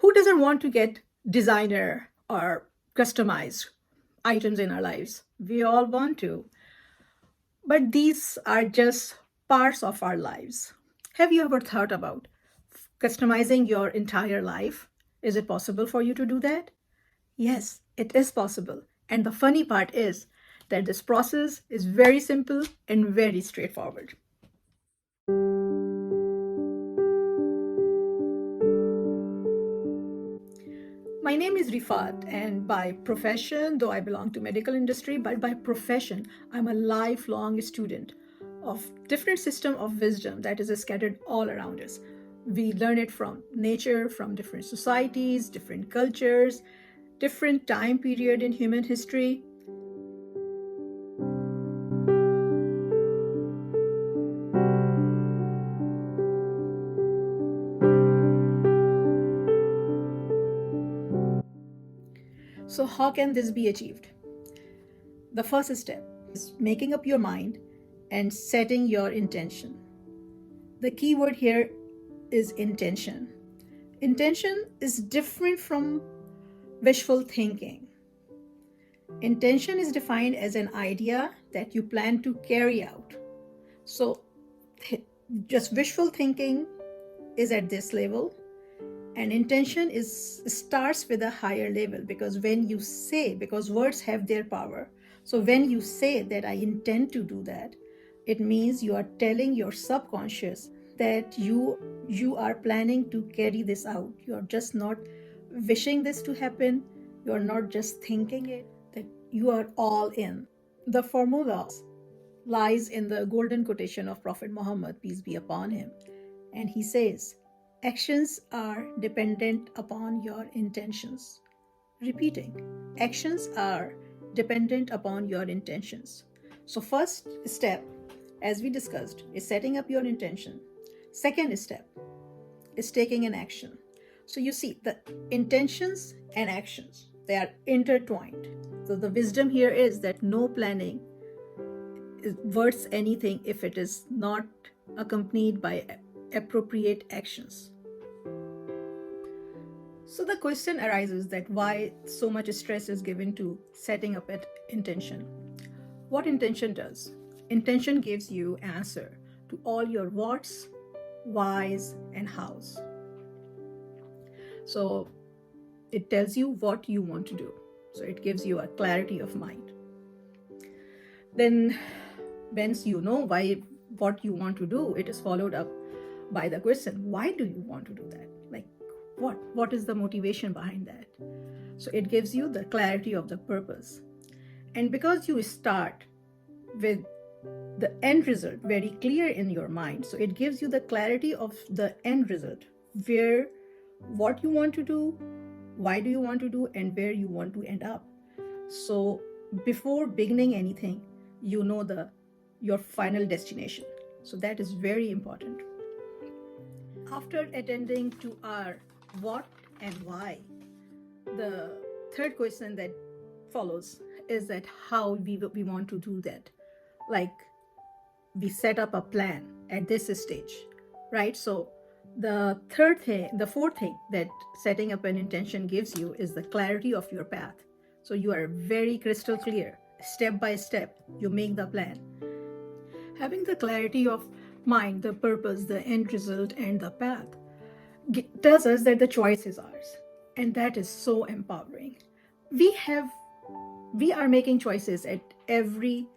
Who doesn't want to get designer or customized items in our lives? We all want to. But these are just parts of our lives. Have you ever thought about customizing your entire life? Is it possible for you to do that? Yes, it is possible. And the funny part is that this process is very simple and very straightforward. My name is Rifat, and by profession, though I belong to medical industry, but by profession, I'm a lifelong student of different system of wisdom that is scattered all around us. We learn it from nature, from different societies, different cultures, different time period in human history. So how can this be achieved? The first step is making up your mind and setting your intention. The key word here is intention. Intention is different from wishful thinking. Intention is defined as an idea that you plan to carry out. So, just wishful thinking is at this level, and intention starts with a higher level, because because words have their power. So when you say that I intend to do that, it means you are telling your subconscious that you are planning to carry this out. You are just not wishing this to happen. You are not just thinking it, that you are all in. The formula lies in the golden quotation of Prophet Muhammad, peace be upon him. And he says, actions are dependent upon your intentions. Repeating, actions are dependent upon your intentions. So, first step, as we discussed, is setting up your intention. Second step is taking an action. So, you see, the intentions and actions, they are intertwined. So, the wisdom here is that no planning is worth anything if it is not accompanied by appropriate actions. So the question arises that why so much stress is given to setting up an intention. What intention does? Intention gives you answer to all your whats, whys, and hows. So it tells you what you want to do. So it gives you a clarity of mind. Then once you know what you want to do, it is followed up by the question, why do you want to do that? Like, what is the motivation behind that? So it gives you the clarity of the purpose. And because you start with the end result very clear in your mind, so it gives you the clarity of the end result, where what you want to do, why do you want to do, and where you want to end up. So before beginning anything, you know your final destination. So that is very important. After attending to our what and why, the third question that follows is that how we want to do that. Like, we set up a plan at this stage, right? So the fourth thing that setting up an intention gives you is the clarity of your path. So you are very crystal clear, step by step, you make the plan. Having the clarity of mind, the purpose, the end result, and the path tells us that the choice is ours. And that is so empowering. We are making choices at every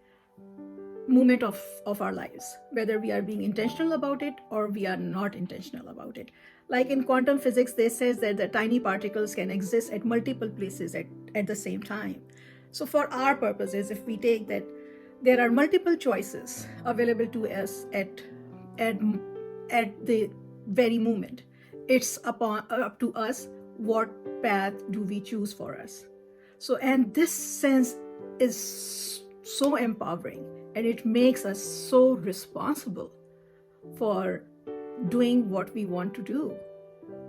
moment of our lives, whether we are being intentional about it or we are not intentional about it. Like in quantum physics, they says that the tiny particles can exist at multiple places at the same time. So for our purposes, if we take that there are multiple choices available to us at the very moment, it's up to us what path do we choose for us. So, and this sense is so empowering, and it makes us so responsible for doing what we want to do,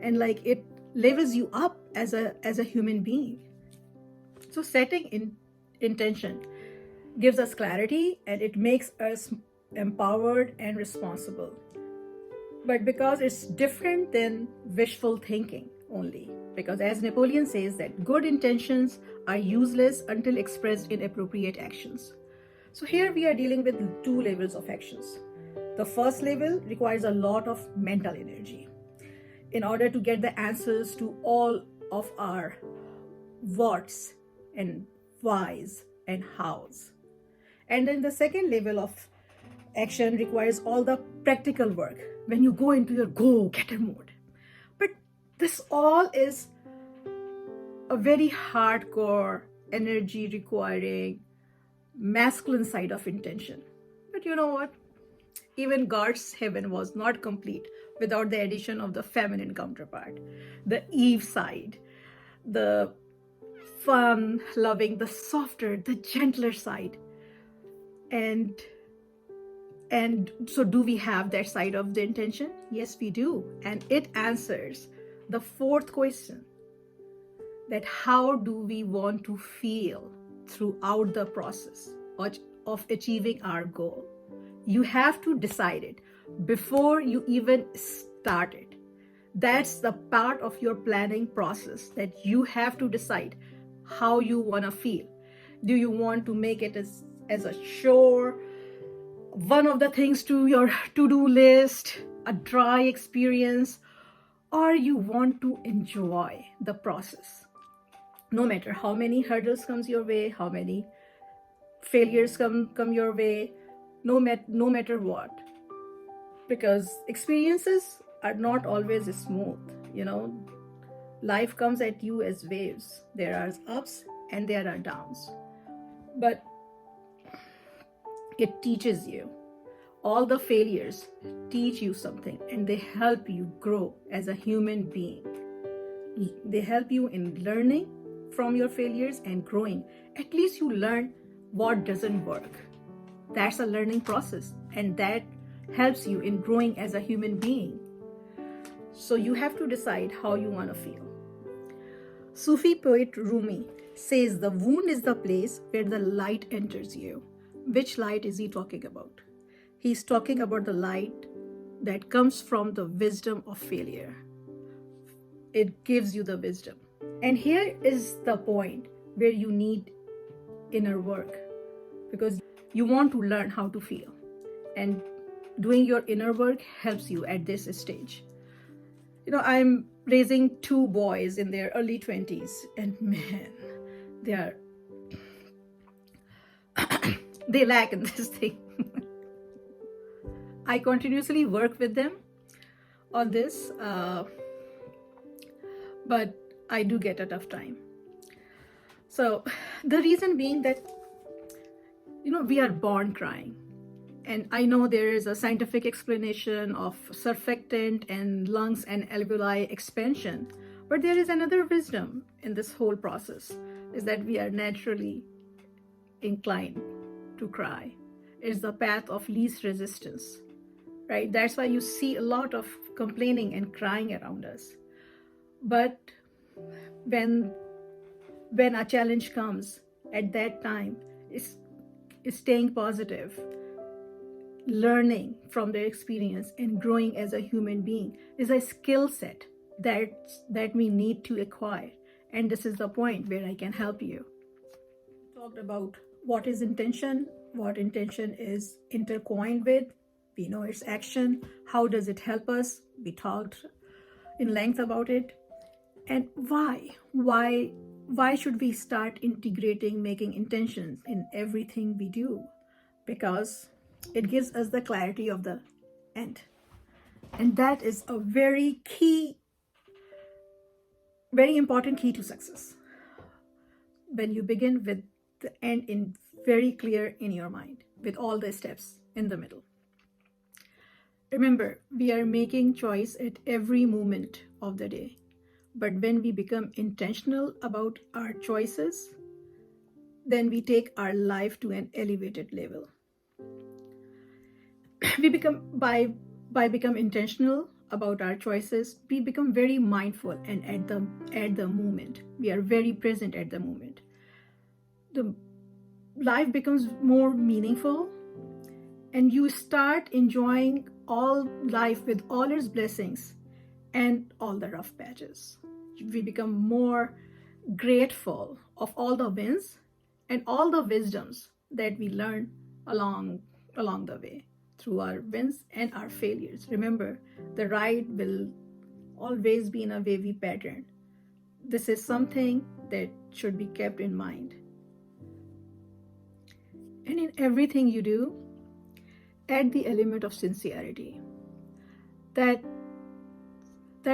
and like it levels you up as a human being. So setting intention gives us clarity, and it makes us empowered and responsible. But because it's different than wishful thinking, only. Because as Napoleon says, that good intentions are useless until expressed in appropriate actions. So here we are dealing with two levels of actions. The first level requires a lot of mental energy in order to get the answers to all of our whats and whys and hows. And then the second level of action requires all the practical work when you go into your go-getter mode. But this all is a very hardcore, energy requiring, masculine side of intention. But you know what? Even God's heaven was not complete without the addition of the feminine counterpart, the Eve side, the fun, loving, the softer, the gentler side. And so do we have that side of the intention? Yes, we do. And it answers the fourth question, that how do we want to feel throughout the process of achieving our goal? You have to decide it before you even start it. That's the part of your planning process, that you have to decide how you want to feel. Do you want to make it as a chore, one of the things to your to-do list, a dry experience, or you want to enjoy the process? No matter how many hurdles comes your way, how many failures come your way, no matter what. Because experiences are not always smooth, Life comes at you as waves. There are ups and there are downs. But it teaches you. All the failures teach you something, and they help you grow as a human being. They help you in learning from your failures and growing. At least you learn what doesn't work. That's a learning process, and that helps you in growing as a human being. So you have to decide how you want to feel. Sufi poet Rumi says the wound is the place where the light enters you. Which light is he talking about? He's talking about the light that comes from the wisdom of failure. It gives you the wisdom. And here is the point where you need inner work, because you want to learn how to feel. And doing your inner work helps you at this stage. I'm raising two boys in their early 20s, and man, they lack in this thing. I continuously work with them on this, but I do get a tough time. So the reason being that, we are born crying. And I know there is a scientific explanation of surfactant and lungs and alveoli expansion, but there is another wisdom in this whole process, is that we are naturally inclined to cry. It's the path of least resistance, right? That's why you see a lot of complaining and crying around us. But when a challenge comes, at that time, is staying positive, learning from their experience, and growing as a human being is a skill set that we need to acquire. And this is the point where I can help you. We talked about what is intention, what intention is intertwined with. We know its action. How does it help us? We talked in length about it. And why should we start integrating making intentions in everything we do? Because it gives us the clarity of the end. And that is a very important key to success. When you begin with the end in very clear in your mind, with all the steps in the middle. Remember, we are making choice at every moment of the day. But when we become intentional about our choices, then we take our life to an elevated level. We become by become intentional about our choices, we become very mindful, and at the moment we are very present at the moment. The life becomes more meaningful, and you start enjoying all life with all its blessings and all the rough patches. we become more grateful of all the wins and all the wisdoms that we learn along the way through our wins and our failures. Remember, the ride will always be in a wavy pattern. This is something that should be kept in mind. And in everything you do, add the element of sincerity. That's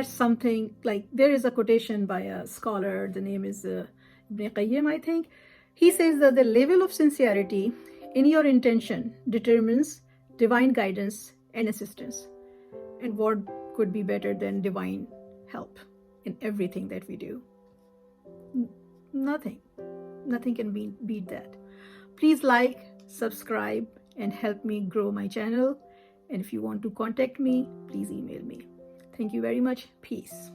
something like, there is a quotation by a scholar, the name is Ibn Qayyim, I think. He says that the level of sincerity in your intention determines divine guidance and assistance. And what could be better than divine help in everything that we do? Nothing can beat that. Please like, subscribe, and help me grow my channel. And if you want to contact me, please email me. Thank you very much. Peace.